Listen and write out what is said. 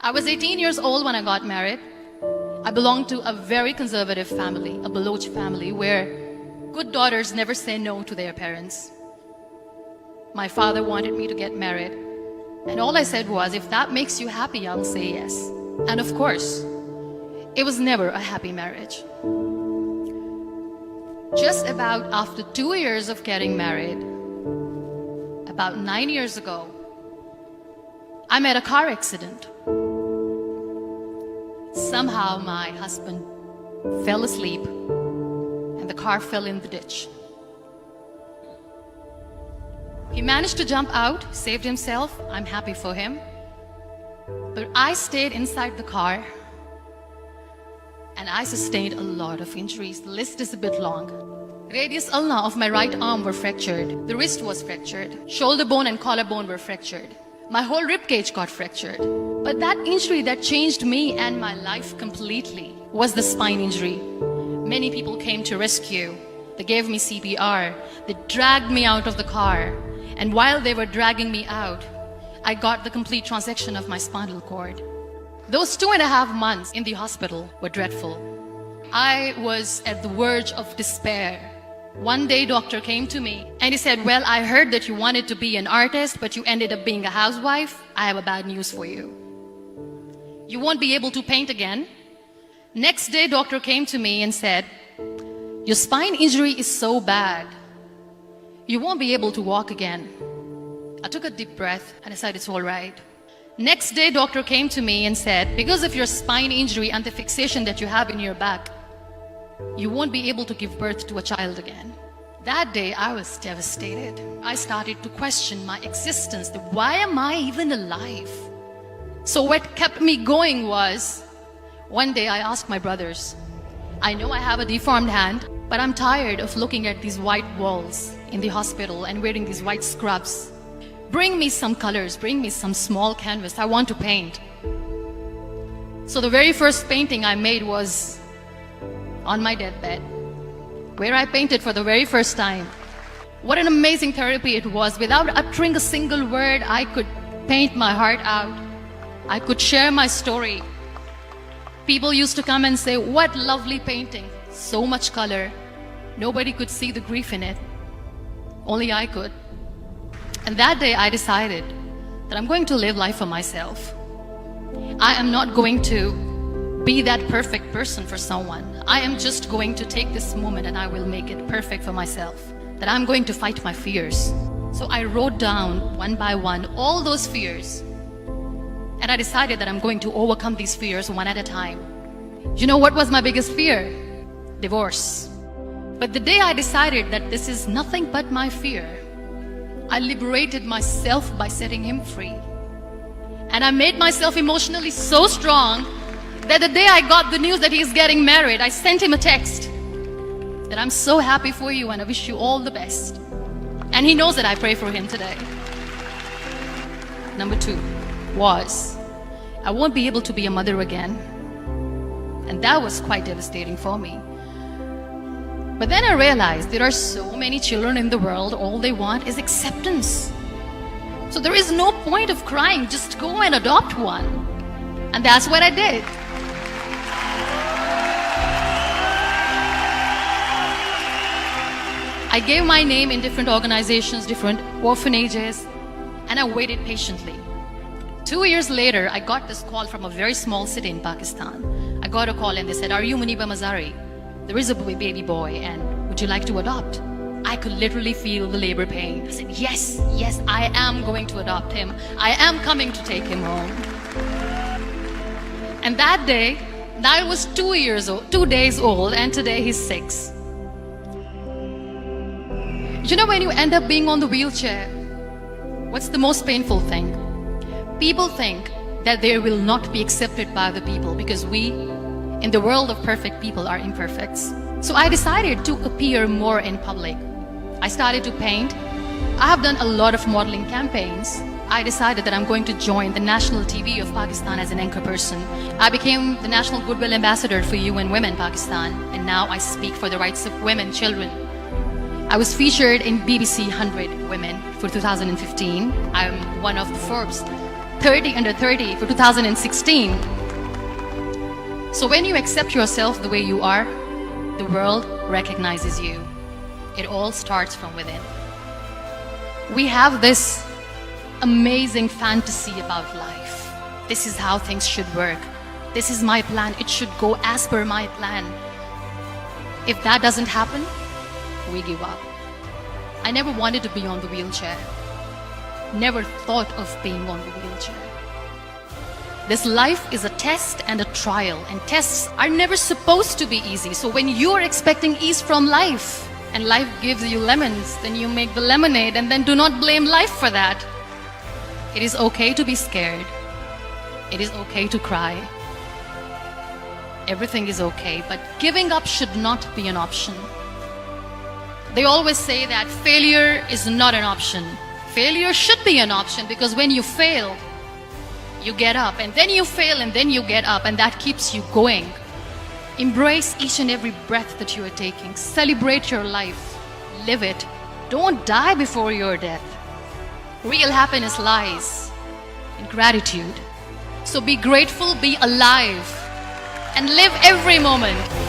I was 18 years old when I got married. I belonged to a very conservative family, a Baloch family, where good daughters never say no to their parents. My father wanted me to get married, and all I said was, if that makes you happy, I'll say yes. And of course, it was never a happy marriage. Just about after 2 years of getting married, about 9 years ago, I met a car accident. Somehow my husband fell asleep and the car fell in the ditch. He managed to jump out, saved himself. I'm happy for him. But I stayed inside the car and I sustained a lot of injuries. The list is a bit long. Radius ulna of my right arm were fractured. The wrist was fractured. Shoulder bone and collarbone were fractured. My whole rib cage got fractured. But that injury that changed me and my life completely was the spine injury. Many people came to rescue. They gave me CPR. They dragged me out of the car. And while they were dragging me out, I got the complete transection of my spinal cord. Those 2.5 months in the hospital were dreadful. I was at the verge of despair. One day, doctor came to me and he said, well, I heard that you wanted to be an artist, but you ended up being a housewife. I have a bad news for you. You won't be able to paint again. Next day, doctor came to me and said, your spine injury is so bad, you won't be able to walk again. I took a deep breath and I said, it's all right. Next day, doctor came to me and said, because of your spine injury and the fixation that you have in your back, you won't be able to give birth to a child again. That day, I was devastated. I started to question my existence. Why am I even alive? So what kept me going was, one day I asked my brothers, I know I have a deformed hand, but I'm tired of looking at these white walls in the hospital and wearing these white scrubs. Bring me some colors, bring me some small canvas. I want to paint. So the very first painting I made was on my deathbed, where I painted for the very first time. What an amazing therapy it was. Without uttering a single word, I could paint my heart out. I could share my story. People used to come and say, what lovely painting. So much color. Nobody could see the grief in it. Only I could. And that day I decided that I'm going to live life for myself. I am not going to be that perfect person for someone. I am just going to take this moment and I will make it perfect for myself. That I'm going to fight my fears. So I wrote down one by one all those fears. And I decided that I'm going to overcome these fears one at a time. You know what was my biggest fear? Divorce. But the day I decided that this is nothing but my fear, I liberated myself by setting him free. And I made myself emotionally so strong that the day I got the news that he's getting married, I sent him a text that I'm so happy for you and I wish you all the best. And he knows that I pray for him today. Number 2 was, I won't be able to be a mother again. And that was quite devastating for me. But then I realized there are so many children in the world, all they want is acceptance. So there is no point of crying, just go and adopt one. And that's what I did. I gave my name in different organizations, different orphanages, and I waited patiently. 2 years later, I got this call from a very small city in Pakistan. I got a call and they said, are you Muniba Mazari? There is a baby boy and would you like to adopt? I could literally feel the labor pain. I said, yes, yes, I am going to adopt him. I am coming to take him home. And that day, I was 2 days old, and today he's 6. You know, when you end up being on the wheelchair, what's the most painful thing? People think that they will not be accepted by the people because we, in the world of perfect people, are imperfects. So I decided to appear more in public. I started to paint. I have done a lot of modeling campaigns. I decided that I'm going to join the national TV of Pakistan as an anchor person. I became the National Goodwill Ambassador for UN Women Pakistan, and now I speak for the rights of women, children. I was featured in BBC 100 Women for 2015. I'm one of the Forbes 30 under 30 for 2016. So when you accept yourself the way you are, the world recognizes you. It all starts from within. We have this amazing fantasy about life. This is how things should work. This is my plan. It should go as per my plan. If that doesn't happen, we give up. I never wanted to be on the wheelchair. Never thought of being on the wheelchair. This life is a test and a trial, and tests are never supposed to be easy. So when you're expecting ease from life, and life gives you lemons, then you make the lemonade, and then do not blame life for that. It is okay to be scared. It is okay to cry. Everything is okay, but giving up should not be an option. They always say that failure is not an option. Failure should be an option, because when you fail, you get up, and then you fail, and then you get up, and that keeps you going. Embrace each and every breath that you are taking. Celebrate your life. Live it. Don't die before your death. Real happiness lies in gratitude. So be grateful, be alive, and live every moment.